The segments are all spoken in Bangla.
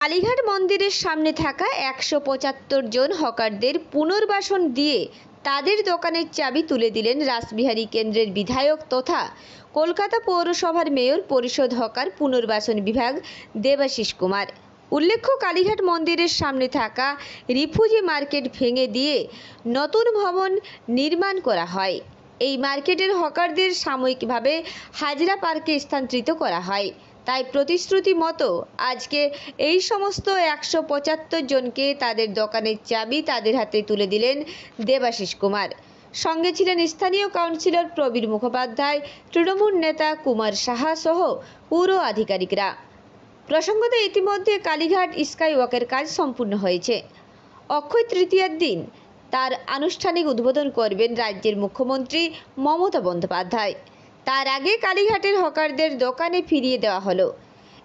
কালীঘাট মন্দিরের সামনে থাকা ১৭৫ জন হকারদের পুনর্বাসন দিয়ে তাদের দোকানের চাবি তুলে দিলেন রাসবিহারী কেন্দ্রের বিধায়ক তথা কলকাতা পৌরসভার মেয়র পরিষদ হকার পুনর্বাসন বিভাগ দেবাশিস কুমার। উল্লেখ্য, কালীঘাট মন্দিরের সামনে থাকা রিফিউজি মার্কেট ভেঙে দিয়ে নতুন ভবন নির্মাণ করা হয়। এই মার্কেটের হকারদের সাময়িকভাবে হাজরা পার্কে স্থানান্তরিত করা হয়। তাই প্রতিশ্রুতি মতো আজকে এই সমস্ত ১৭৫ জনকে তাদের দোকানের চাবি তাদের হাতে তুলে দিলেন দেবাশিস কুমার। সঙ্গে ছিলেন স্থানীয় কাউন্সিলর প্রবীর মুখোপাধ্যায়, তৃণমূল নেতা কুমার সাহা সহ পুর আধিকারিকরা। প্রসঙ্গত, ইতিমধ্যে কালীঘাট স্কাই ওয়াকের কাজ সম্পূর্ণ হয়েছে। অক্ষয় তৃতীয়ার দিন তার আনুষ্ঠানিক উদ্বোধন করবেন রাজ্যের মুখ্যমন্ত্রী মমতা বন্দ্যোপাধ্যায়। তার আগে কালীঘাটের হকারদের দোকানে ফিরিয়ে দেওয়া হলো।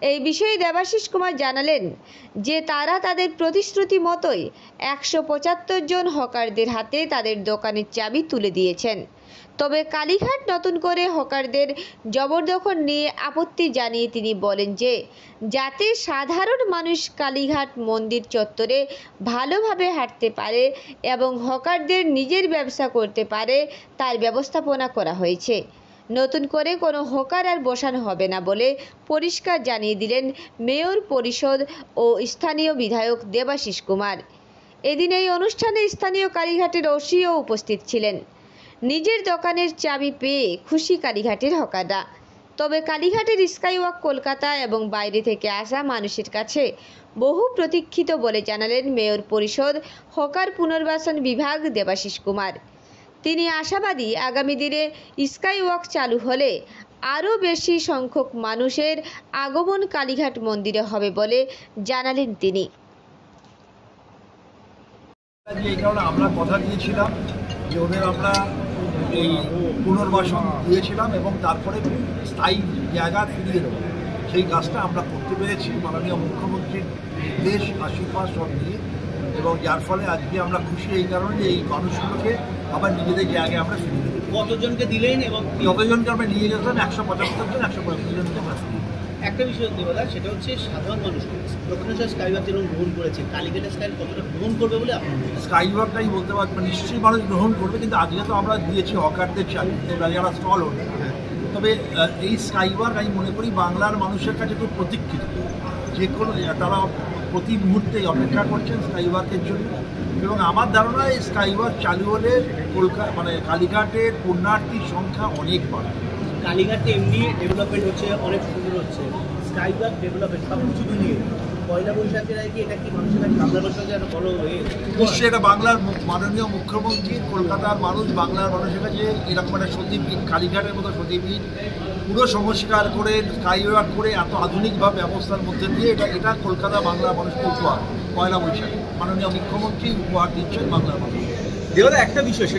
এই বিষয়ে দেবাশিস কুমার জানালেন যে তারা তাদের প্রতিশ্রুতি মতোই ১৭৫ জন হকারদের হাতে তাদের দোকানের চাবি তুলে দিয়েছেন। তবে কালীঘাট নতুন করে হকারদের জবরদখল নিয়ে আপত্তি জানিয়ে তিনি বলেন যে যাতে সাধারণ মানুষ কালীঘাট মন্দির চত্বরে ভালোভাবে হাঁটতে পারে এবং হকারদের নিজের ব্যবসা করতে পারে তার ব্যবস্থাপনা করা হয়েছে। নতুন করে কোনো হকার আর বসানো হবে না বলে পরিষ্কার জানিয়ে দিলেন মেয়র পরিষদ ও স্থানীয় বিধায়ক দেবাশিস কুমার। এদিন এই অনুষ্ঠানে স্থানীয় কালীঘাটের ওসিও উপস্থিত ছিলেন। নিজের দোকানের চাবি পেয়ে খুশি কালীঘাটের হকাররা। তবে কালীঘাটের স্কাইওয়াক কলকাতা এবং বাইরে থেকে আসা মানুষের কাছে বহু প্রতীক্ষিত বলে জানালেন মেয়র পরিষদ হকার পুনর্বাসন বিভাগ দেবাশিস কুমার। তিনি আশাবাদী আগামী দিনে স্কাইওয়াক চালু হলে আরও বেশি সংখ্যক মানুষের আগমন কালীঘাট মন্দিরে হবে বলে জানালেন তিনি। এই কারণে আমরা কথা দিয়েছিলাম যে ওদের আমরা এই পুনর্বাসন দিয়েছিলাম এবং তারপরে স্থায়ী জায়গা ফিরিয়ে দেবো। সেই কাজটা আমরা করতে পেরেছি মাননীয় মুখ্যমন্ত্রীর নির্দেশ, আশীর্বাদ সব নিয়ে, এবং যার ফলে আজকে আমরা খুশি এই কারণে যে এই মানুষগুলোকে আবার নিজেদের জায়গায় আমরা ফিরিয়ে দেবো। কতজনকে দিলেন এবং যতজনকে আমরা নিয়ে গেছিলাম ১৭৫ জন, ১৭৫ জনকে আমরা ফিরিয়ে দেবো। একটা বিষয় দেবদা, সেটা হচ্ছে সাধারণ মানুষ দক্ষিণেশ্বর স্কাইওয়াক যেরকম গ্রহণ করেছে, কালীঘাটের স্কাই কতটা গ্রহণ করবে বলে আপনি স্কাইওয়াকটাই বলতে পারবেন, নিশ্চয়ই মানুষ গ্রহণ করবে, কিন্তু আজকে তো আমরা দিয়েছি হকারদের চাবি, যারা স্টল ওঠে। তবে এই স্কাইওয়াক আমি মনে করি বাংলার মানুষের কাছে খুব প্রতীক্ষিত। যে কোনো তারা প্রতি মুহূর্তেই অপেক্ষা করছেন স্কাইওয়াকের জন্য, এবং আমার ধারণা এই স্কাইওয়াক চালু হলে কলকাতা কালীঘাটের পুণ্যার্থীর সংখ্যা অনেক বাড়বে। কালীঘাটে এমনি ডেভেলপমেন্ট হচ্ছে, অনেক সুন্দর হচ্ছে, স্কাইওয়াক ডেভেলপমেন্ট সব কিছু মিলিয়ে পয়লা বৈশাখের আগে এটা কি মানুষের কাছে বাংলা বৈশাখে একটা বড় নিশ্চয়ই এটা বাংলার মাননীয় মুখ্যমন্ত্রী, কলকাতার মানুষ, বাংলার মানুষের কাছে এরকম একটা সতীপীঠ, কালীঘাটের মতো সতীপীঠ পুরো সংস্কার করে স্কাইওয়াক করে এত আধুনিকভাবে ব্যবস্থার মধ্যে দিয়ে এটা কলকাতা বাংলার মানুষকে উপহার, পয়লা বৈশাখ মাননীয় মুখ্যমন্ত্রী উপহার দিচ্ছেন বাংলার মানুষ। একটা বিষয়